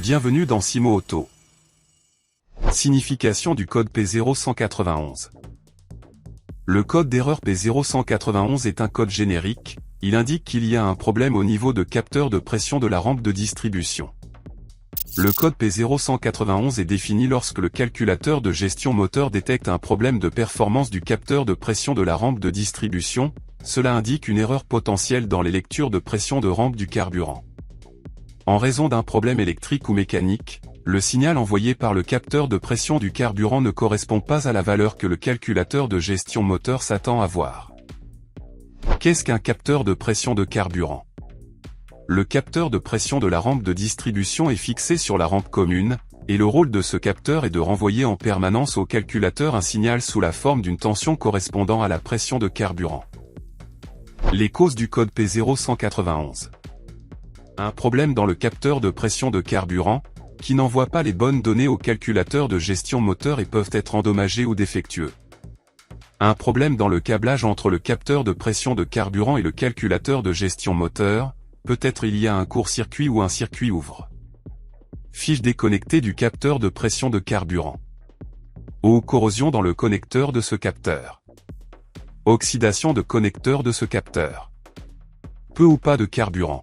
Bienvenue dans Simo Auto. Signification du code P0191. Le code d'erreur P0191 est un code générique, il indique qu'il y a un problème au niveau de capteur de pression de la rampe de distribution. Le code P0191 est défini lorsque le calculateur de gestion moteur détecte un problème de performance du capteur de pression de la rampe de distribution, cela indique une erreur potentielle dans les lectures de pression de rampe du carburant. En raison d'un problème électrique ou mécanique, le signal envoyé par le capteur de pression du carburant ne correspond pas à la valeur que le calculateur de gestion moteur s'attend à voir. Qu'est-ce qu'un capteur de pression de carburant? Le capteur de pression de la rampe de distribution est fixé sur la rampe commune, et le rôle de ce capteur est de renvoyer en permanence au calculateur un signal sous la forme d'une tension correspondant à la pression de carburant. Les causes du code P0191. Un problème dans le capteur de pression de carburant, qui n'envoie pas les bonnes données au calculateur de gestion moteur et peuvent être endommagés ou défectueux. Un problème dans le câblage entre le capteur de pression de carburant et le calculateur de gestion moteur, peut-être il y a un court-circuit ou un circuit ouvre. Fiche déconnectée du capteur de pression de carburant. Eau ou corrosion dans le connecteur de ce capteur. Oxydation de connecteur de ce capteur. Peu ou pas de carburant.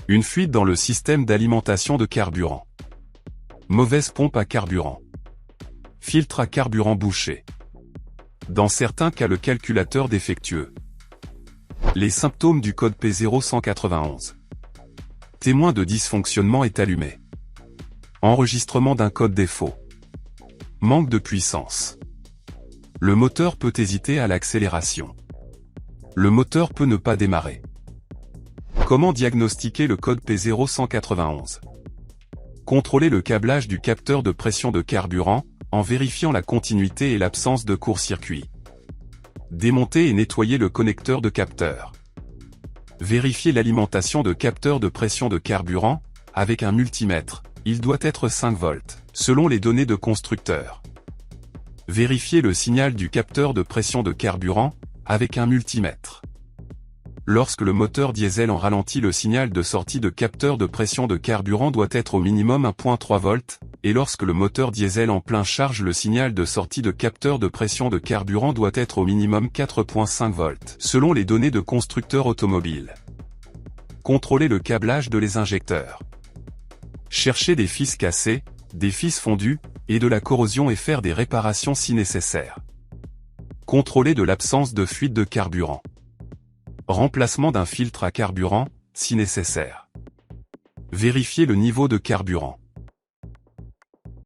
Une fuite dans le système d'alimentation de carburant. Mauvaise pompe à carburant. Filtre à carburant bouché. Dans certains cas le calculateur défectueux. Les symptômes du code P0191. Témoin de dysfonctionnement est allumé. Enregistrement d'un code défaut. Manque de puissance. Le moteur peut hésiter à l'accélération. Le moteur peut ne pas démarrer. Comment diagnostiquer le code P0191? Contrôler le câblage du capteur de pression de carburant, en vérifiant la continuité et l'absence de court-circuit. Démonter et nettoyer le connecteur de capteur. Vérifier l'alimentation de capteur de pression de carburant, avec un multimètre, il doit être 5 volts, selon les données de constructeur. Vérifier le signal du capteur de pression de carburant, avec un multimètre. Lorsque le moteur diesel en ralenti, le signal de sortie de capteur de pression de carburant doit être au minimum 1.3 volts, et lorsque le moteur diesel en plein charge, le signal de sortie de capteur de pression de carburant doit être au minimum 4.5 volts, selon les données de constructeurs automobiles. Contrôler le câblage de les injecteurs. Chercher des fils cassés, des fils fondus, et de la corrosion et faire des réparations si nécessaire. Contrôler de l'absence de fuite de carburant. Remplacement d'un filtre à carburant, si nécessaire. Vérifier le niveau de carburant.